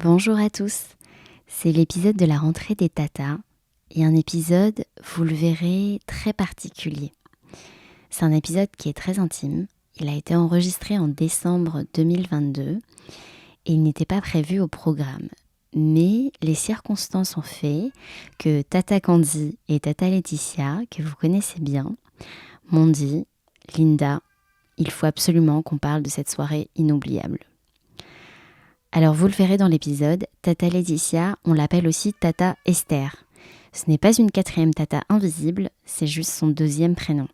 Bonjour à tous, c'est l'épisode de la rentrée des tatas et un épisode, vous le verrez, très particulier. C'est un épisode qui est très intime, il a été enregistré en décembre 2022 et il n'était pas prévu au programme. Mais les circonstances ont fait que Tata Candy et Tata Laetitia, que vous connaissez bien, m'ont dit « Linda, il faut absolument qu'on parle de cette soirée inoubliable ». Alors vous le verrez dans l'épisode, Tata Laetitia, on l'appelle aussi Tata Esther. Ce n'est pas une quatrième Tata invisible, c'est juste son deuxième prénom.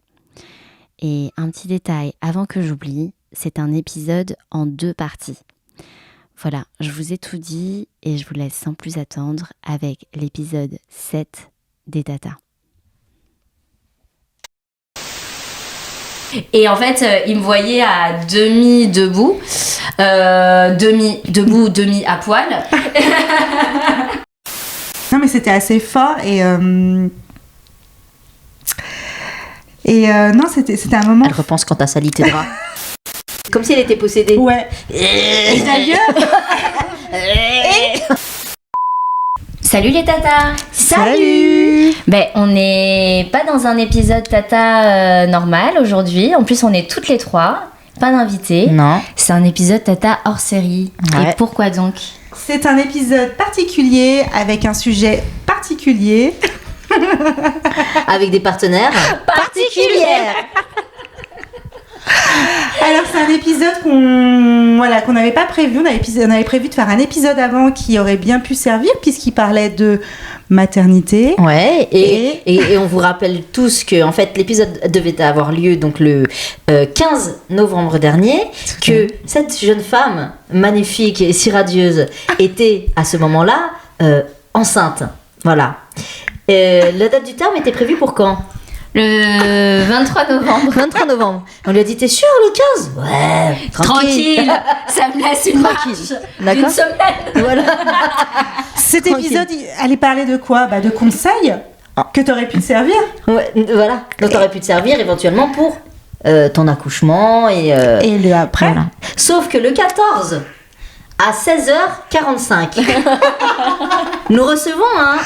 Et un petit détail avant que j'oublie, c'est un épisode en 2 parties. Voilà, je vous ai tout dit et je vous laisse sans plus attendre avec l'épisode 7 des Tatas. Et en fait, il me voyait à demi debout, demi à poil. Non, mais c'était assez fort et non, c'était un moment. Elle repense quand t'as sali tes draps. Comme si elle était possédée. Ouais. Et d'ailleurs. Salut les tatas. Salut. Ben, on n'est pas dans un épisode tata normal aujourd'hui. En plus, on est toutes les 3. Pas d'invités. Non. C'est un épisode tata hors série. Ouais. Et pourquoi donc ? C'est un épisode particulier avec un sujet particulier. Avec des partenaires particulières. Alors c'est un épisode qu'on n'avait pas prévu. On avait prévu de faire un épisode avant qui aurait bien pu servir puisqu'il parlait de maternité. Ouais, et on vous rappelle tous que en fait l'épisode devait avoir lieu donc le 15 novembre dernier, que cette jeune femme magnifique et si radieuse était à ce moment-là enceinte. Voilà. La date du terme était prévue pour quand ? Le 23 novembre. 23 novembre. On lui a dit, t'es sûr le 15 ? Ouais, Tranquille. Ça me laisse une marche D'accord. d'une semaine. Voilà. Cet Tranquille. épisode, il allait parler de quoi ? De conseils que t'aurais pu te servir. Ouais, voilà. Donc t'aurais pu te servir éventuellement pour ton accouchement et le après. voilà. Sauf que le 14 à 16h45, nous recevons un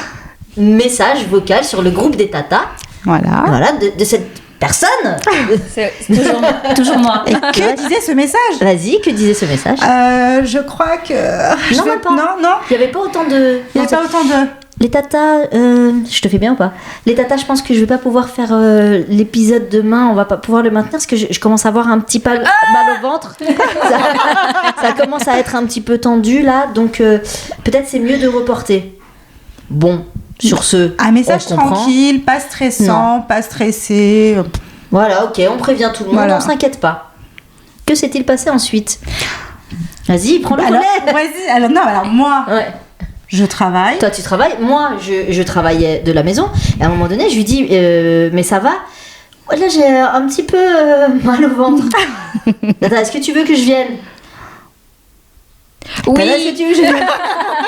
message vocal sur le groupe des tatas. Voilà, de cette personne. C'est toujours moi. Et que disait ce message ? Vas-y, que disait ce message ? Je crois que. Non, même pas. Non. Il n'y avait pas autant de. Il n'y a pas autant de. Les tatas, je te fais bien ou pas ? Les tatas, je pense que je vais pas pouvoir faire l'épisode demain. On va pas pouvoir le maintenir parce que je commence à avoir un petit mal au ventre. ça commence à être un petit peu tendu là, donc peut-être c'est mieux de reporter. Bon, sur ce, Un message on comprend. tranquille, pas stressant, pas stressé. Voilà, ok, on prévient tout le monde, Voilà. on s'inquiète pas. Que s'est-il passé ensuite ? Vas-y, prends le Alors, relais. vas-y. Alors moi, Ouais. je travaille. Toi, tu travailles. Moi, je travaillais de la maison. Et à un moment donné, je lui dis, mais ça va ? Ouais, là, j'ai un petit peu mal au ventre. Attends, est-ce que tu veux que je vienne ? Oui. Là, est-ce que tu veux que je vienne ?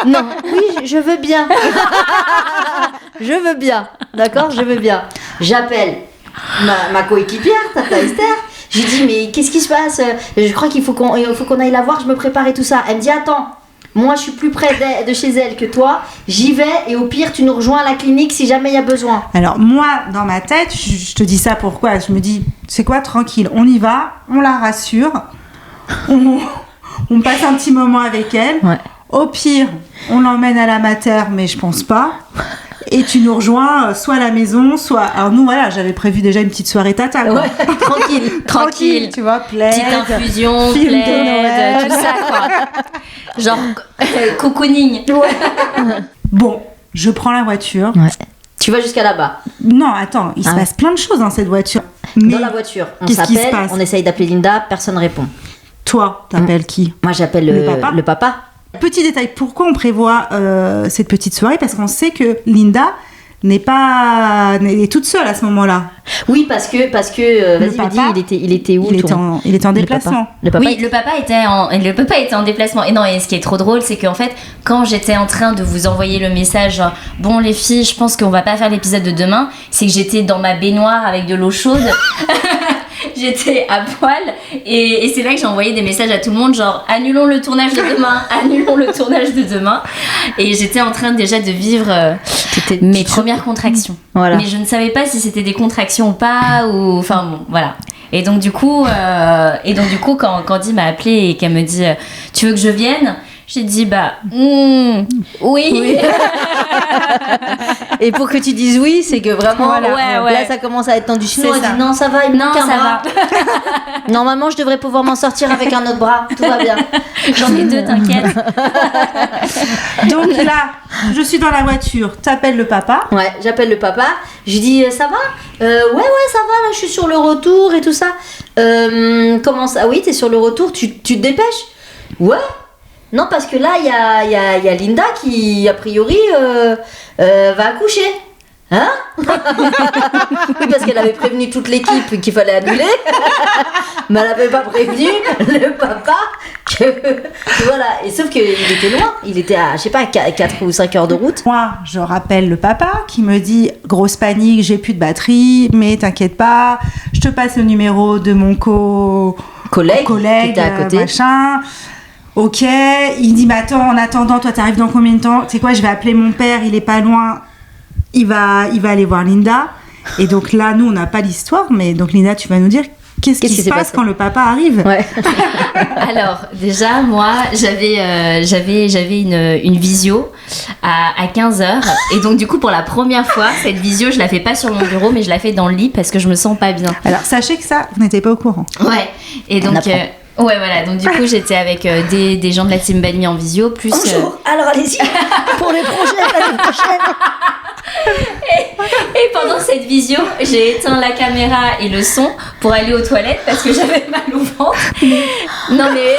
Non. Oui, je veux bien. Je veux bien. D'accord, je veux bien. J'appelle ma coéquipière, Tata Esther. Je lui dis, mais qu'est-ce qui se passe ? Je crois qu'il faut qu'on aille la voir, je me prépare et tout ça. Elle me dit, attends, moi je suis plus près de chez elle que toi. J'y vais et au pire, tu nous rejoins à la clinique si jamais il y a besoin. Alors moi, dans ma tête, je te dis ça pourquoi ? Je me dis, c'est quoi, tranquille, on y va, on la rassure, on passe un petit moment avec elle. Ouais. Au pire, on l'emmène à la mater, mais je pense pas. Et tu nous rejoins soit à la maison, soit... Alors nous, voilà, j'avais prévu déjà une petite soirée tata, quoi. Ouais, tranquille. Tu vois, plaid. Petite infusion, film de plaid, Noël. tout ça quoi. Genre cocooning. Bon, je prends la voiture. Ouais. Tu vas jusqu'à là-bas. Non, attends, il se Ah. passe plein de choses dans cette voiture. Mais Dans la voiture, on qu'est-ce qui se s'appelle, passe on essaye d'appeler Linda, personne répond. toi, t'appelles qui ? Moi, j'appelle Le papa. Petit détail, pourquoi on prévoit cette petite soirée ? Parce qu'on sait que Linda est toute seule à ce moment-là. Oui, parce que vas-y, papa, me dis, il était où Il était en déplacement. Le papa Oui, le papa était en déplacement. Et non, et ce qui est trop drôle, c'est qu'en fait, quand j'étais en train de vous envoyer le message, genre, bon les filles, je pense qu'on va pas faire l'épisode de demain, c'est que j'étais dans ma baignoire avec de l'eau chaude. j'étais à poil et c'est là que j'ai envoyé des messages à tout le monde genre annulons le tournage de demain, annulons le tournage de demain. Et j'étais en train déjà de vivre mes premières contractions. Voilà. Mais je ne savais pas si c'était des contractions ou pas, ou enfin bon, voilà. Et donc du coup, quand Candy m'a appelée et qu'elle me dit tu veux que je vienne, j'ai dit oui. Et pour que tu dises oui, c'est que vraiment, Voilà. là ça commence à être tendu. Sinon, elle dit non, ça va, il me Non, manque un ça bras. Normalement, je devrais pouvoir m'en sortir avec un autre bras. Tout va bien. J'en ai 2, t'inquiète. Donc là, je suis dans la voiture, t'appelles le papa. Ouais, j'appelle le papa. Je dis ça va ouais, ça va. Là, je suis sur le retour et tout ça. Comment ça? Ah oui, t'es sur le retour. Tu te dépêches? Ouais. Non, parce que là, il y a Linda qui, a priori, va accoucher. Hein? Oui, parce qu'elle avait prévenu toute l'équipe qu'il fallait annuler. Mais elle n'avait pas prévenu le papa que voilà. Et sauf qu'il était loin. Il était à, je sais pas, 4 ou 5 heures de route. Moi, je rappelle le papa qui me dit grosse panique, j'ai plus de batterie, mais t'inquiète pas, je te passe le numéro de mon collègue qui était à côté. Machin. Ok, il dit mais attends, en attendant, toi t'arrives dans combien de temps? Tu sais quoi, je vais appeler mon père, il est pas loin, il va aller voir Linda. Et donc là, nous on n'a pas l'histoire, mais donc Linda, tu vas nous dire qu'est-ce qui se passe passé quand le papa arrive? Ouais. Alors déjà moi j'avais une visio à 15h et donc du coup pour la première fois cette visio je la fais pas sur mon bureau mais je la fais dans le lit parce que je me sens pas bien. Alors sachez que ça, vous n'étiez pas au courant. Ouais. Et donc ouais voilà, donc du coup j'étais avec des gens de la team Balmy en visio plus Bonjour. Alors allez-y pour les projets l'année prochaine. Et pendant cette visio, j'ai éteint la caméra et le son pour aller aux toilettes parce que j'avais mal au ventre. Non mais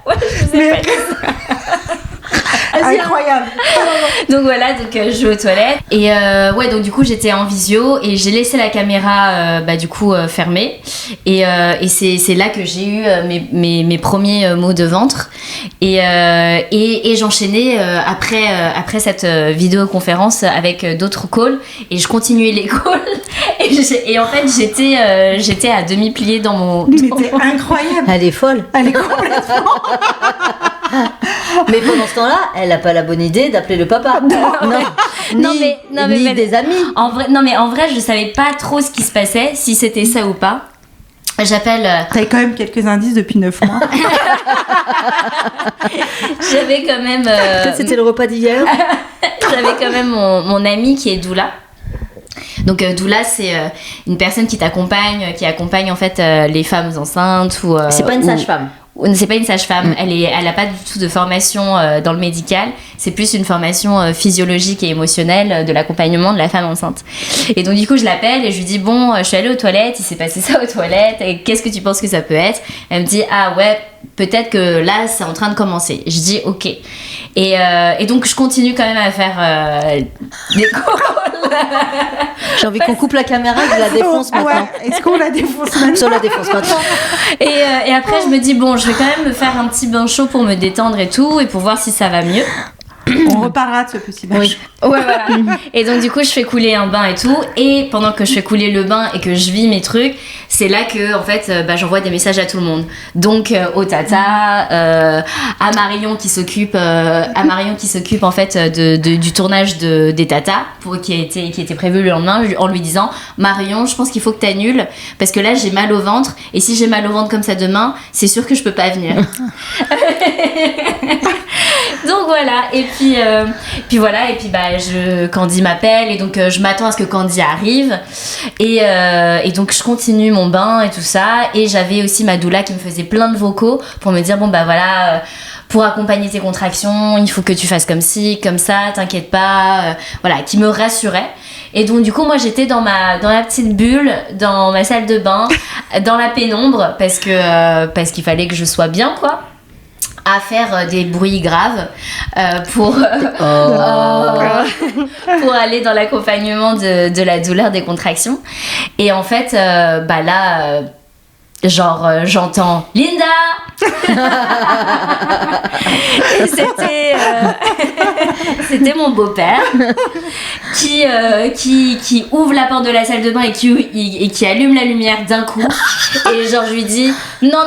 ouais, je vous ai pas dit ça. Incroyable. Donc voilà, donc je vais aux toilettes et ouais, donc du coup j'étais en visio et j'ai laissé la caméra du coup fermée et c'est là que j'ai eu mes premiers maux de ventre et j'enchaînais après cette vidéoconférence avec d'autres calls et je continuais les calls et en fait j'étais à demi pliée dans mon. Mais t'es incroyable. Elle est folle. Elle est complètement. Mais pendant ce temps-là, elle n'a pas la bonne idée d'appeler le papa. Ni des amis. En vrai, je savais pas trop ce qui se passait, si c'était ça ou pas. J'appelle. T'avais quand même quelques indices depuis 9 mois. J'avais quand même. Peut-être c'était le repas d'hier. J'avais quand même mon ami qui est doula. Donc doula c'est une personne qui accompagne en fait les femmes enceintes ou. C'est pas une sage-femme. C'est pas une sage-femme, elle a pas du tout de formation dans le médical, c'est plus une formation physiologique et émotionnelle de l'accompagnement de la femme enceinte. Et donc du coup je l'appelle et je lui dis bon, je suis allée aux toilettes, il s'est passé ça aux toilettes, et qu'est-ce que tu penses que ça peut être? Elle me dit ah ouais, peut-être que là c'est en train de commencer. Je dis ok. Et donc je continue quand même à faire des calls. J'ai envie qu'on coupe la caméra et que je la défonce maintenant. Ouais. Est-ce qu'on la défonce maintenant? Sur la défonce maintenant. Et après je me dis bon, je vais quand même me faire un petit bain chaud pour me détendre et tout et pour voir si ça va mieux. On reparlera de ce petit bain. Oui. Ouais, voilà. Et donc du coup je fais couler un bain et tout, et pendant que je fais couler le bain et que je vis mes trucs, c'est là que en fait j'envoie des messages à tout le monde. Donc au tata, à Marion qui s'occupe en fait du tournage des tatas qui était prévu le lendemain, en lui disant Marion, je pense qu'il faut que t'annules parce que là j'ai mal au ventre et si j'ai mal au ventre comme ça demain, c'est sûr que je peux pas venir. Donc voilà, et puis voilà, et puis Candy m'appelle et donc je m'attends à ce que Candy arrive et donc je continue mon bain et tout ça, et j'avais aussi ma doula qui me faisait plein de vocaux pour me dire bon voilà, pour accompagner tes contractions il faut que tu fasses comme ci, comme ça, t'inquiète pas, voilà, qui me rassurait. Et donc du coup moi j'étais dans ma petite bulle, dans ma salle de bain, dans la pénombre parce qu'il fallait que je sois bien quoi, à faire des bruits graves pour aller dans l'accompagnement de la douleur des contractions. Et en fait là j'entends Linda. Et c'était mon beau-père qui ouvre la porte de la salle de bain et qui allume la lumière d'un coup. Et genre je lui dis non,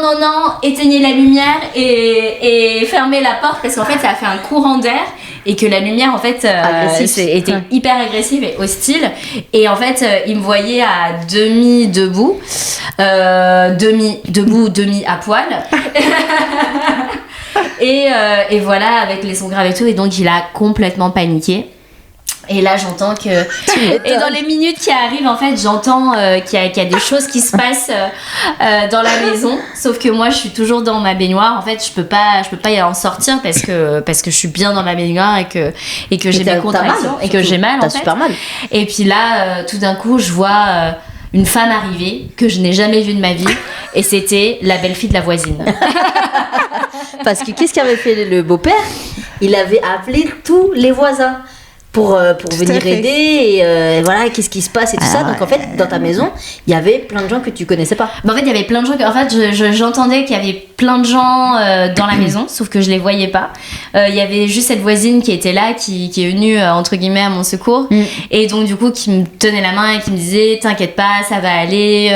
éteignez la lumière et fermez la porte parce qu'en fait ça a fait un courant d'air et que la lumière en fait était hyper agressive et hostile. Et en fait il me voyait à demi debout, demi à poil. Et voilà, avec les sons graves et tout, et donc il a complètement paniqué. Et là j'entends que et dans les minutes qui arrivent en fait j'entends qu'il y a des choses qui se passent dans la maison, sauf que moi je suis toujours dans ma baignoire en fait, je peux pas y en sortir parce que je suis bien dans ma baignoire et que j'ai des contractions et que j'ai mal en fait. Super mal. Et puis là tout d'un coup je vois une femme arriver que je n'ai jamais vue de ma vie et c'était la belle-fille de la voisine. Parce que qu'est-ce qu'avait fait le beau-père? Il avait appelé tous les voisins pour venir aider et voilà, qu'est-ce qui se passe et tout ça. Donc en fait dans ta maison il y avait plein de gens que tu connaissais pas. En fait il y avait plein de gens en fait j'entendais qu'il y avait plein de gens dans la maison sauf que je les voyais pas. Il y avait juste cette voisine qui était là qui est venue entre guillemets à mon secours et donc du coup qui me tenait la main et qui me disait t'inquiète pas ça va aller,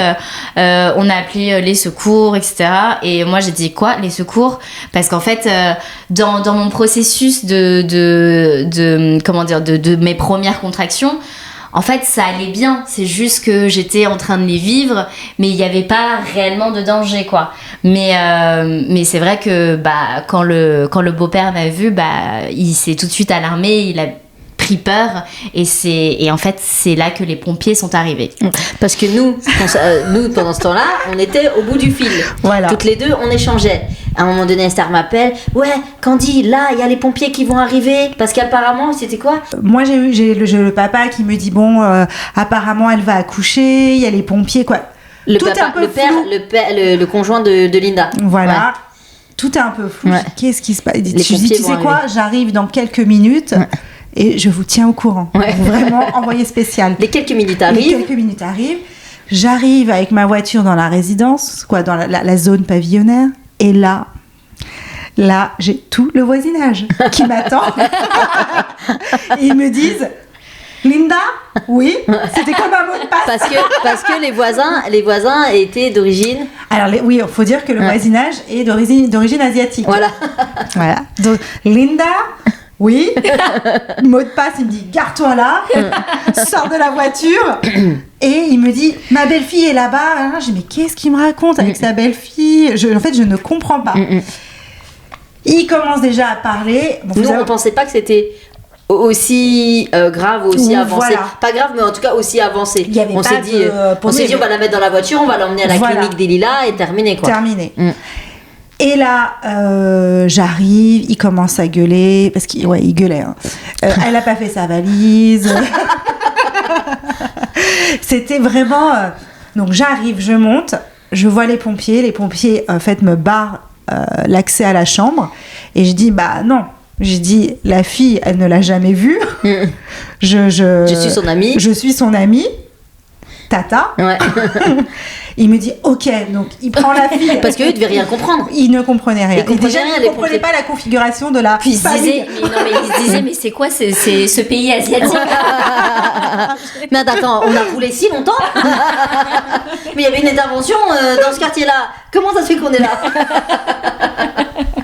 on a appelé les secours etc. Et moi j'ai dit quoi les secours parce qu'en fait dans mon processus de comment dire de mes premières contractions en fait ça allait bien, c'est juste que j'étais en train de les vivre mais il n'y avait pas réellement de danger quoi. Mais c'est vrai que quand le beau-père m'a vu il s'est tout de suite alarmé, il a pris peur et en fait c'est là que les pompiers sont arrivés. Parce que nous pendant ce temps-là on était au bout du fil. Voilà. Toutes les deux on échangeait. À un moment donné Esther m'appelle, ouais Candy là il y a les pompiers qui vont arriver parce qu'apparemment c'était quoi? Moi j'ai le papa qui me dit bon apparemment elle va accoucher, il y a les pompiers quoi. Le Tout papa, est un peu le père, flou. le conjoint de Linda. Voilà. Ouais. Tout est un peu flou. Ouais. Qu'est-ce qui se passe? Les Je dis pompiers tu vont sais quoi, j'arrive dans quelques minutes. Et je vous tiens au courant. Ouais. Vraiment envoyé spécial. Les quelques minutes Les arrivent. quelques minutes arrivent. J'arrive avec ma voiture dans la résidence, quoi, dans la zone pavillonnaire. Et là, j'ai tout le voisinage qui m'attend. Ils me disent Linda, oui, c'était comme un mot de passe. Parce que les voisins étaient d'origine. Alors oui, il faut dire que le voisinage est d'origine asiatique. Voilà. Donc Linda. Oui, mot de passe, il me dit gare-toi là, sors de la voiture et il me dit ma belle-fille est là-bas. Je dis mais qu'est-ce qu'il me raconte avec sa belle-fille? En fait je ne comprends pas. Il commence déjà à parler. Bon, Nous on pensait pas que c'était aussi grave, aussi avancé. Voilà. Pas grave mais en tout cas aussi avancé. Il y avait on pas s'est de dit pompiers, on va la mettre dans la voiture, on va l'emmener à la clinique des Lilas et terminer quoi. Terminé. Et là, j'arrive, il commence à gueuler, parce qu'il gueulait. Hein. Elle a pas fait sa valise. C'était vraiment... Donc j'arrive, je monte, je vois les pompiers en fait me barrent l'accès à la chambre, et je dis non. J'ai dit, la fille, elle ne l'a jamais vue. Je suis son amie. Je suis son amie. Tata. Ouais. Il me dit ok, donc il prend la fille. Parce qu'eux ne devaient rien comprendre. Il ne comprenait rien. Ils Déjà, il ne comprenait pas la configuration de la Puis il famille. se disait mais c'est quoi c'est ce pays asiatique? Mais attends, on a roulé si longtemps. Mais il y avait une intervention dans ce quartier-là. Comment ça se fait qu'on est là?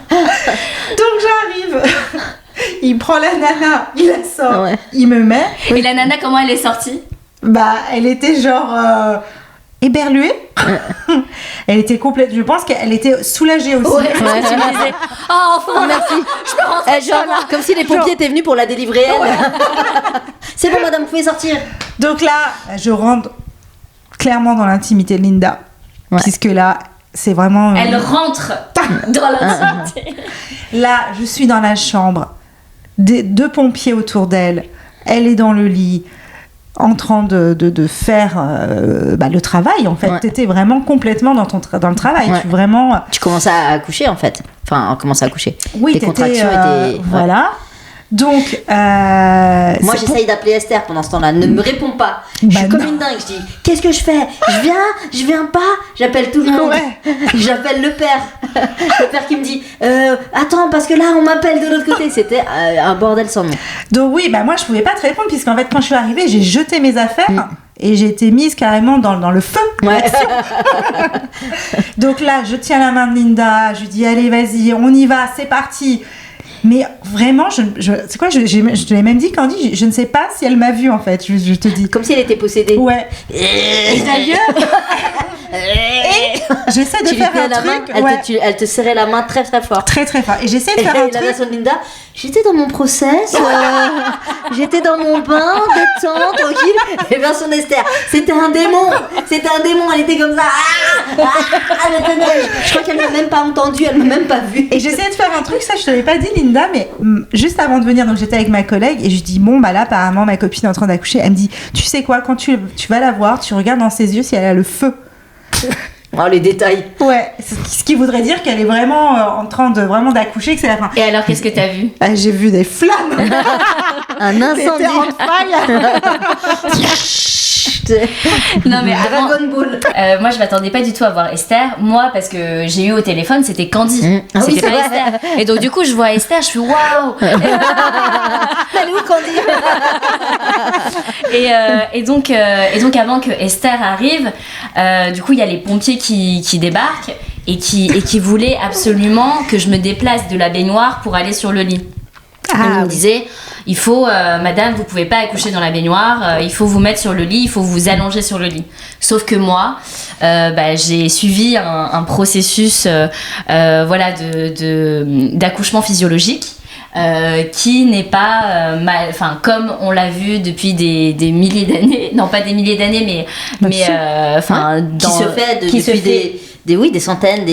Donc j'arrive. Il prend la nana, il la sort, il me met. Et la nana comment elle est sortie? Elle était genre éberluée. Elle était complète. Je pense qu'elle était soulagée aussi. Ouais. Tu me disais enfin merci. Je peux rentrer genre, comme si les pompiers étaient venus pour la délivrer elle. C'est bon madame, vous pouvez sortir. Donc là, je rentre clairement dans l'intimité de Linda, puisque là, c'est vraiment. Elle rentre dans l'intimité. Là, je suis dans la chambre, deux pompiers autour d'elle. Elle est dans le lit. En train de faire le travail en fait. T'étais vraiment complètement dans le travail. Tu commençais à accoucher en fait. Enfin, on commençait à accoucher. Oui, les contractions étaient voilà. Donc, Moi, c'est j'essaye d'appeler Esther pendant ce temps-là. Ne me réponds pas. Je Bah suis comme non. une dingue. Je dis, qu'est-ce que je fais? Je viens pas. J'appelle tout le monde. Ouais. J'appelle le père. Le père qui me dit, attends, parce que là, on m'appelle de l'autre côté. C'était un bordel sans nom. Donc oui, bah moi je pouvais pas te répondre puisqu'en fait quand je suis arrivée, j'ai jeté mes affaires et j'ai été mise carrément dans le feu. Ouais. Donc là, je tiens la main de Linda, je lui dis allez vas-y, on y va, c'est parti. Mais vraiment, c'est quoi, je te l'ai même dit, Candy, je ne sais pas si elle m'a vue en fait, je te dis. Comme si elle était possédée. Ouais. Et d'ailleurs, j'essaie de Tu lui faire tenais un la main, truc. elle te serrait la main très très fort. Très très fort. Et j'essaie de Et faire un la truc. version de Linda, j'étais dans mon process, j'étais dans mon bain, détente, tranquille. Et version d'Esther, c'était un démon, elle était comme ça. Elle était- je crois qu'elle m'a même pas entendu, elle m'a même pas vu. Et j'essayais de faire un truc, ça je te l'avais pas dit Linda, mais juste avant de venir, donc j'étais avec ma collègue et je dis bon bah là apparemment ma copine est en train d'accoucher, elle me dit tu sais quoi, quand tu vas la voir, tu regardes dans ses yeux si elle a le feu. Oh, les détails. Ouais, ce qui voudrait dire qu'elle est vraiment en train de vraiment d'accoucher, que c'est la fin. Et alors, qu'est-ce que t'as vu? Ah, j'ai vu des flammes. Un incendie. C'était en fire. Non, mais avant, Dragon Ball. moi, je m'attendais pas du tout à voir Esther. Moi, parce que j'ai eu au téléphone, c'était Candy. Ah oui, C'était c'est pas vrai. Esther. Et donc, du coup, je vois Esther, je suis waouh! Elle est où, Candy? Et donc, avant que Esther arrive, du coup, il y a les pompiers qui débarquent et qui voulaient absolument que je me déplace de la baignoire pour aller sur le lit. Ils me disaient, il faut, madame, vous pouvez pas accoucher dans la baignoire, il faut vous mettre sur le lit, il faut vous allonger sur le lit. Sauf que moi, j'ai suivi un processus voilà, d'accouchement physiologique. Qui n'est pas enfin comme on l'a vu depuis des milliers d'années, non pas des milliers d'années mais enfin Qui se fait depuis des centaines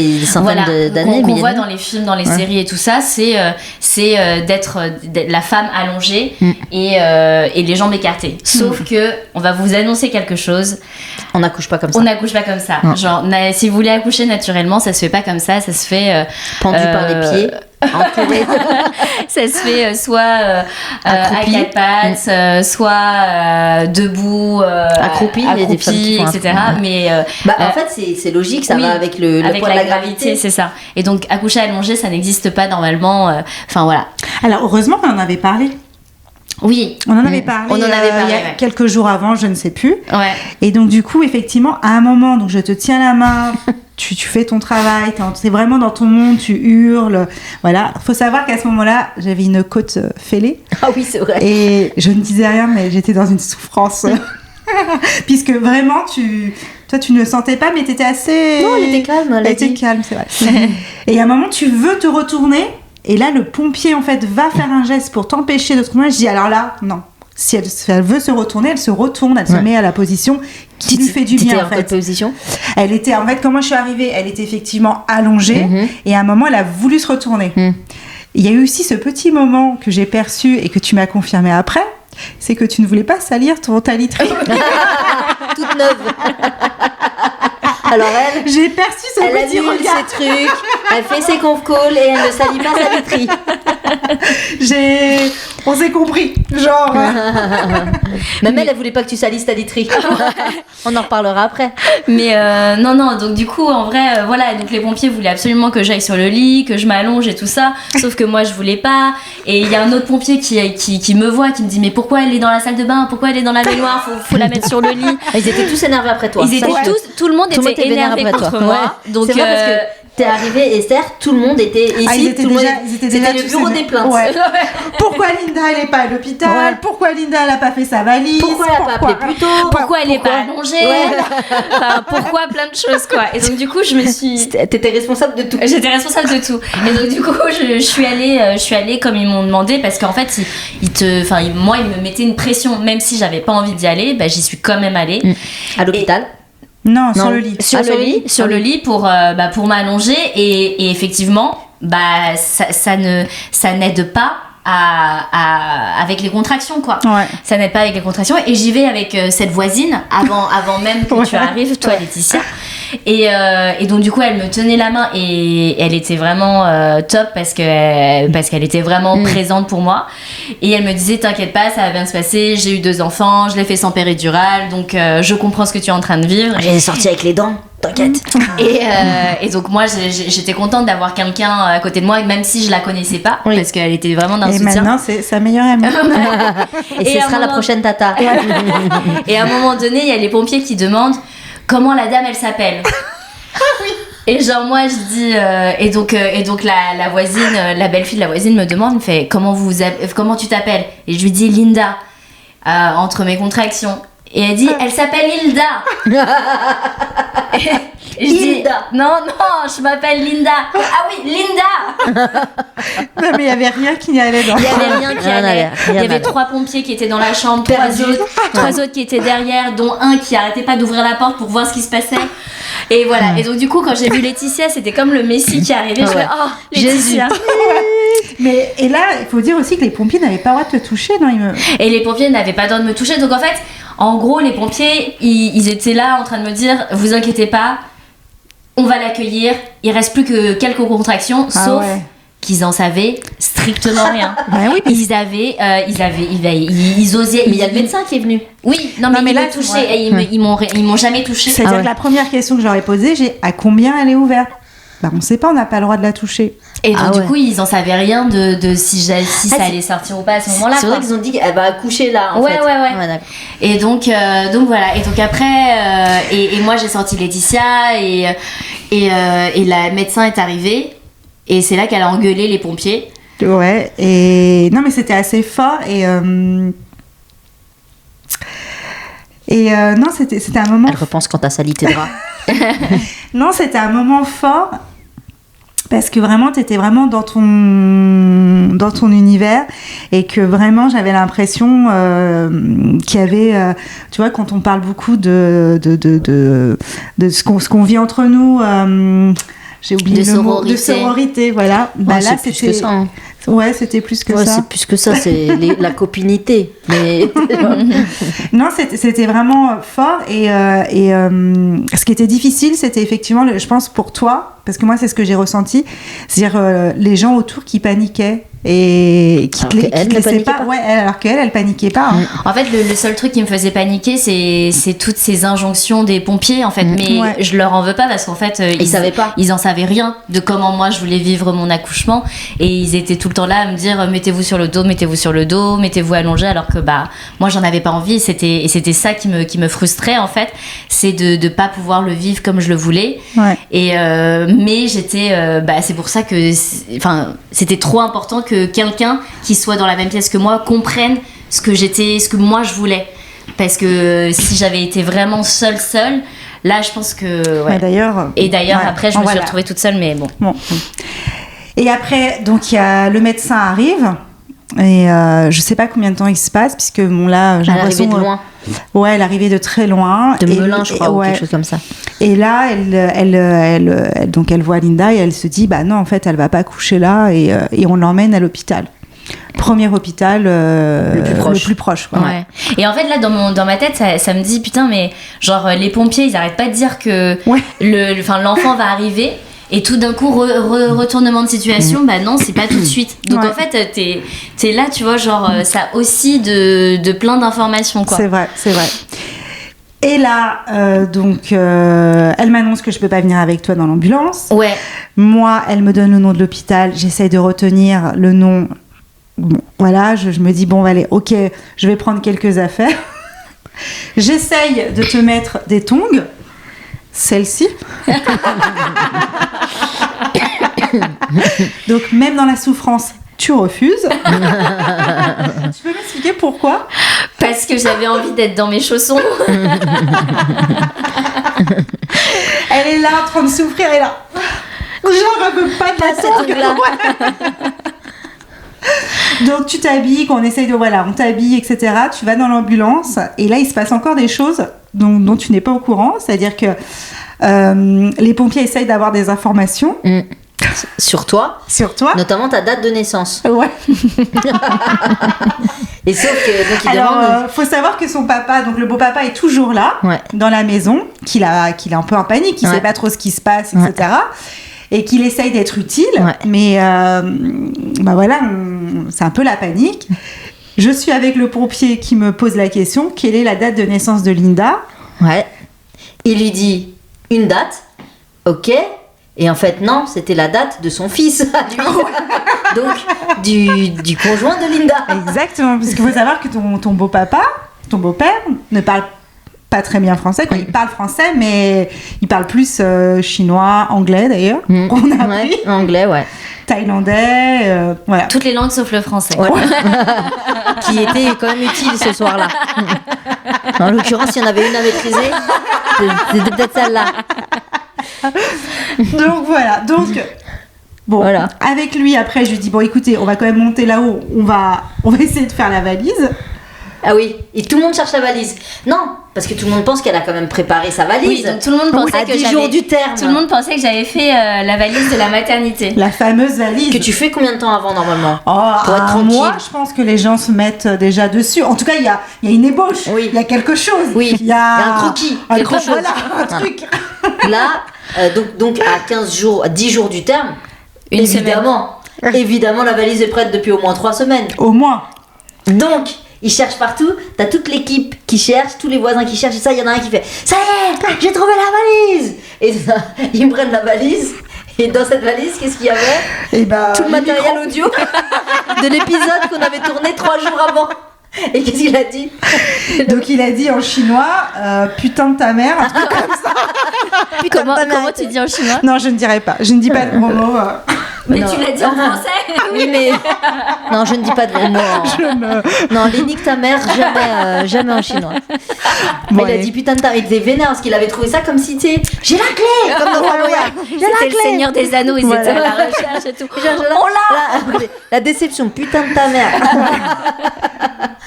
voilà, d'années. qu'on voit dans les films, dans les séries et tout ça, c'est d'être la femme allongée et les jambes écartées. Sauf que on va vous annoncer quelque chose. On n'accouche pas comme ça. On n'accouche pas comme ça. Genre, si vous voulez accoucher naturellement, ça se fait pas comme ça. Ça se fait Pendu par les pieds. Entouré. ça se fait soit à Accroupi. quatre pattes, soit debout, Accroupi, il y a des femmes qui font etc. Mais En fait, c'est logique, ça oui, va avec le avec poids de la gravité. c'est ça. Et donc accoucher allongé, ça n'existe pas normalement. Enfin voilà. Alors heureusement qu'on en avait parlé. Oui. On en avait parlé. On en avait parlé, il y a ouais. quelques jours avant, je ne sais plus. Ouais. Et donc du coup, effectivement, à un moment, donc je te tiens la main, tu fais ton travail, t'es vraiment dans ton monde, tu hurles, voilà. Faut savoir qu'à ce moment-là, j'avais une côte fêlée Ah oui, c'est vrai. et je ne disais rien, mais j'étais dans une souffrance, puisque vraiment, toi, tu ne le sentais pas, mais t'étais assez. Non, elle était calme, elle a Elle était dit. calme, c'est vrai. Et à un moment, tu veux te retourner, et là, le pompier en fait va faire un geste pour t'empêcher de te retourner. Je dis alors là, non. Si elle veut se retourner, elle se retourne, elle se met à la position qui lui fait du T'étais bien en en quelle fait. position? Elle était, en fait, quand moi je suis arrivée, elle était effectivement allongée et à un moment elle a voulu se retourner. Il y a eu aussi ce petit moment que j'ai perçu et que tu m'as confirmé après, c'est que tu ne voulais pas salir ta literie. Toute neuve. Alors J'ai perçu ce elle petit annule regard. ses trucs, elle fait ses conf calls et elle ne salit pas sa literie. On s'est compris, genre. Même elle voulait pas que tu salisses ta literie. On en reparlera après. Mais non, donc du coup, en vrai, voilà, donc les pompiers voulaient absolument que j'aille sur le lit, que je m'allonge et tout ça, sauf que moi je voulais pas. Et il y a un autre pompier qui me voit, qui me dit mais pourquoi elle est dans la salle de bain, pourquoi elle est dans la baignoire, faut la mettre sur le lit. Ils étaient tous énervés après toi. Ils étaient sache-le. tout le monde Tout le monde était était vénère énervé après toi. contre moi. Ouais. Donc C'est vrai parce que t'es arrivée, Esther, tout le monde était ici. Ah, ils étaient tout le monde- déjà- ils étaient déjà C'était le tous bureau énervés. des plaintes. Ouais. Pourquoi Linda elle est pas à l'hôpital? Ouais. Pourquoi Linda elle a pas fait sa valise? Pourquoi elle a pas appelé plus tôt? pourquoi elle est pas allongée, Ouais. Enfin, pourquoi plein de choses quoi. Et donc du coup je me suis T'étais responsable de tout. J'étais responsable de tout. Et donc du coup, je suis allée comme ils m'ont demandé parce qu'en fait, moi, ils me mettaient une pression, même si j'avais pas envie d'y aller, bah, j'y suis quand même allée. À l'hôpital. Non, sur Non. le lit. Sur le lit pour m'allonger et effectivement, bah ça n'aide pas avec les contractions quoi. Ouais. Ça n'aide pas avec les contractions et j'y vais avec cette voisine avant même que tu arrives, toi Laetitia. Et donc du coup elle me tenait la main et elle était vraiment top parce qu'elle était vraiment présente pour moi. Et elle me disait t'inquiète pas, ça va bien se passer, j'ai eu 2 enfants, je l'ai fait sans péridurale, donc je comprends ce que tu es en train de vivre. J'ai sorti avec les dents, t'inquiète. Et donc moi j'étais contente d'avoir quelqu'un à côté de moi, même si je la connaissais pas, parce qu'elle était vraiment d'un Et soutien. maintenant, c'est sa meilleure amie. Et ce sera la prochaine tata. Et à un moment donné, il y a les pompiers qui demandent comment la dame elle s'appelle. Et genre moi je dis et donc la voisine, la belle-fille de la voisine me demande, me fait comment tu t'appelles? Et je lui dis Linda entre mes contractions. Et elle dit elle s'appelle Hilda. Et je dis non, je m'appelle Linda. Ah oui, Linda. Non, mais il n'y avait rien qui allait dans Il y avait rien qui allait. Il y avait 3 pompiers qui étaient dans la chambre, 3 autres qui étaient derrière, dont un qui arrêtait pas d'ouvrir la porte pour voir ce qui se passait. Et voilà. Et donc du coup, quand j'ai vu Laetitia, c'était comme le Messie qui arrivait. Je fais Laetitia. Mais et là, il faut dire aussi que les pompiers n'avaient pas le droit de te toucher, non? Et les pompiers n'avaient pas le droit de me toucher. Donc en fait, en gros, les pompiers, ils étaient là en train de me dire vous inquiétez pas, on va l'accueillir. Il reste plus que quelques contractions, sauf qu'ils en savaient strictement rien. Oui, ils osaient. Mais il y a le médecin qui est venu. Oui, non mais là, touché. Et ils m'ont jamais touché. C'est-à-dire que la première question que je leur ai posée, à combien elle est ouverte? Bah on sait pas, on n'a pas le droit de la toucher. Et donc du coup ils en savaient rien de si ça allait sortir ou pas à ce moment-là. C'est vrai qu'ils ont dit qu'elle va accoucher là en fait. Ouais. Et donc voilà. Et donc après et moi j'ai sorti Laetitia et la médecin est arrivée et c'est là qu'elle a engueulé les pompiers. Ouais. Et non mais c'était assez fort et non c'était un moment. Elle repense quand t'as sali tes draps. Non, c'était un moment fort parce que vraiment t'étais vraiment dans ton univers et que vraiment j'avais l'impression qu'il y avait tu vois quand on parle beaucoup de ce qu'on vit entre nous j'ai oublié le mot de sororité, voilà. Bah là c'est plus que ça. Hein. Ouais, c'était plus que ça. C'est plus que ça, c'est la copinité. Mais non, c'était vraiment fort et ce qui était difficile, c'était effectivement, je pense pour toi, parce que moi c'est ce que j'ai ressenti, c'est-à-dire les gens autour qui paniquaient et qui te laissaient pas. Ouais, alors qu'elle paniquait pas. Hein. En fait, le seul truc qui me faisait paniquer, c'est toutes ces injonctions des pompiers, en fait. Mais je leur en veux pas parce qu'en fait, ils savaient pas. Ils en savaient rien de comment moi je voulais vivre mon accouchement et ils étaient tout le temps là à me dire mettez-vous sur le dos, mettez-vous allongé, alors que moi j'en avais pas envie. Et c'était ça qui me frustrait en fait, c'est de pas pouvoir le vivre comme je le voulais. Ouais. Et mais j'étais, c'est pour ça que, c'était trop important que quelqu'un qui soit dans la même pièce que moi comprenne ce que moi je voulais, parce que si j'avais été vraiment seule là je pense que d'ailleurs après je me suis retrouvée toute seule, mais bon. Et après donc il y a le médecin arrive et je sais pas combien de temps il se passe puisque là j'ai l'impression de loin. Ouais, elle arrivait de très loin. De Melun, je crois, ou quelque chose comme ça. Et là, elle voit Linda et elle se dit, bah non, en fait, elle va pas coucher là et on l'emmène à l'hôpital. Premier hôpital le plus proche. Quoi. Ouais. Et en fait, là, dans ma tête, ça me dit, putain, mais genre, les pompiers, ils arrêtent pas de dire que l'enfant va arriver. Et tout d'un coup, retournement de situation, bah non, c'est pas tout de suite. Donc en fait, t'es là, tu vois, genre, ça aussi de plein d'informations, quoi. C'est vrai. Et là, elle m'annonce que je peux pas venir avec toi dans l'ambulance. Ouais. Moi, elle me donne le nom de l'hôpital. J'essaye de retenir le nom. Bon, voilà, je me dis, bon, allez, ok, je vais prendre quelques affaires. J'essaye de te mettre des tongs. Celle-ci. Donc même dans la souffrance, tu refuses. Tu peux m'expliquer pourquoi? Parce que j'avais envie d'être dans mes chaussons. Elle est là en train de souffrir, elle est là. Genre, elle veut pas de la tongue. Donc tu t'habilles, on essaye de on t'habille, etc. Tu vas dans l'ambulance et là il se passe encore des choses dont tu n'es pas au courant, c'est-à-dire que les pompiers essayent d'avoir des informations sur toi, notamment ta date de naissance. Ouais. Et sauf que donc il Alors, demande. faut savoir que son papa, donc le beau-papa, est toujours là, Ouais. dans la maison, qu'il est un peu en panique, qu'il Ouais. sait pas trop ce qui se passe, etc. Et qu'il essaye d'être utile, Ouais. mais bah voilà, c'est un peu la panique. Je suis avec le pompier qui me pose la question, quelle est la date de naissance de Linda ? Ouais. Il lui dit une date, ok. Et en fait, non, c'était la date de son fils à lui. Donc, du conjoint de Linda. Exactement, parce qu'il faut savoir que ton beau-papa, ton beau-père, ne parle pas très bien français. Quoi. Il parle français, mais il parle plus chinois, anglais d'ailleurs, qu'on a appris, Ouais, anglais, ouais. thaïlandais, voilà. Toutes les langues sauf le français. Ouais. Qui était quand même utile ce soir-là. En l'occurrence, il y en avait une à maîtriser. C'était peut-être celle-là. Donc voilà, bon, Voilà. avec lui après, je lui dis bon, écoutez, on va quand même monter là-haut, on va essayer de faire la valise. Ah oui, et tout le monde cherche la valise. Non, parce que tout le monde pense qu'elle a quand même préparé sa valise. Oui, donc tout le monde pensait à que 10 jours du terme. Tout le monde pensait que j'avais fait la valise de la maternité. La fameuse valise. Que tu fais combien de temps avant normalement Oh, Pour être un tranquille. mois, je pense que les gens se mettent déjà dessus. En tout cas, il y a une ébauche, Oui. il y a quelque chose. Oui, il y a un croquis, quelque chose. Voilà, un truc. Là, donc à 15 jours, à 10 jours du terme, Une évidemment, la valise est prête depuis au moins 3 semaines. Au moins. Donc, ils cherchent partout. T'as toute l'équipe qui cherche, tous les voisins qui cherchent. Et ça, il y en a un qui fait ça y est, j'ai trouvé la valise. Et ça, ils prennent la valise. Et dans cette valise, qu'est-ce qu'il y avait Et bah, tout le matériel audio de l'épisode qu'on avait tourné 3 jours avant. Et qu'est-ce qu'il a dit? Donc il a dit en chinois, putain de ta mère. un truc comme ça. Comment tu dis en chinois? Non, je ne dirai pas. Je ne dis pas de gros mots. Mais Non. tu l'as dit en français. Oui, mais. Non, je ne dis pas de gros mots. Non, les nique ta mère, jamais en chinois. Bon, Mais il a allez. dit putain de ta. Il était vénère parce qu'il avait trouvé ça comme si tu sais. J'ai la clé comme dans Fort Boyard. J'ai la C'était le clé. Seigneur des Anneaux, ils Voilà. étaient à la recherche et tout. On l'a. La déception, putain de ta mère.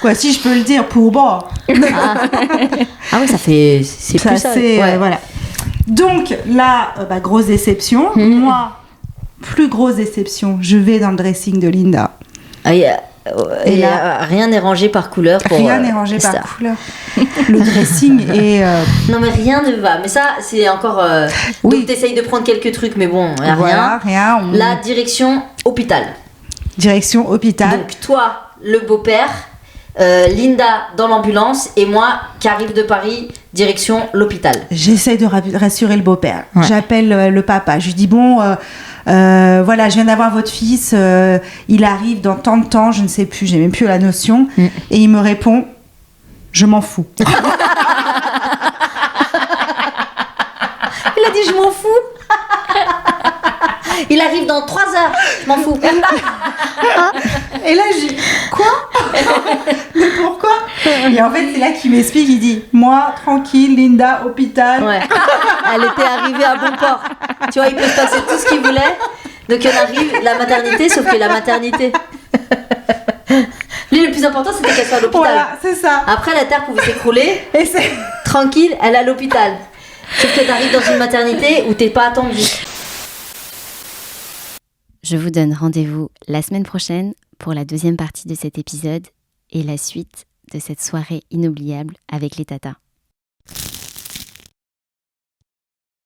Quoi, si je peux le dire, pour bon. Ah oui, ça fait. C'est Ça, plus ça. c'est ouais. voilà. Donc là, bah, grosse déception. Moi, plus grosse déception. Je vais dans le dressing de Linda. Ah, Et là, rien n'est rangé par couleur. Pour, Rien n'est rangé par ça. couleur. Le dressing est. Non, mais rien ne va. Mais ça, c'est encore. Oui. Donc, t'essayes de prendre quelques trucs, mais bon, y a voilà, rien. rien. La direction hôpital. Direction hôpital. Donc, toi, le beau-père, Linda dans l'ambulance, et moi qui arrive de Paris, direction l'hôpital. J'essaie de rassurer le beau-père. Ouais. J'appelle le papa. Je lui dis bon, voilà, je viens d'avoir votre fils. Il arrive dans tant de temps, je ne sais plus, j'ai même plus la notion. Et il me répond, je m'en fous. Il a dit je m'en fous. Il arrive dans 3 heures, je m'en fous. Et là, je dis quoi? Mais pourquoi? Et en fait, c'est là qu'il m'explique. Il dit moi, tranquille, Linda, hôpital. Ouais. Elle était arrivée à bon port. Tu vois, il peut se passer tout ce qu'il voulait. Donc elle arrive, la maternité, sauf que la maternité. Lui, le plus important, c'était qu'elle soit à l'hôpital. Voilà, c'est ça. Après, la terre pouvait s'écrouler. Et c'est Tranquille, elle est à l'hôpital. Sauf que t'arrives dans une maternité où t'es pas attendu. Je vous donne rendez-vous la semaine prochaine pour la deuxième partie de cet épisode et la suite de cette soirée inoubliable avec les tatas.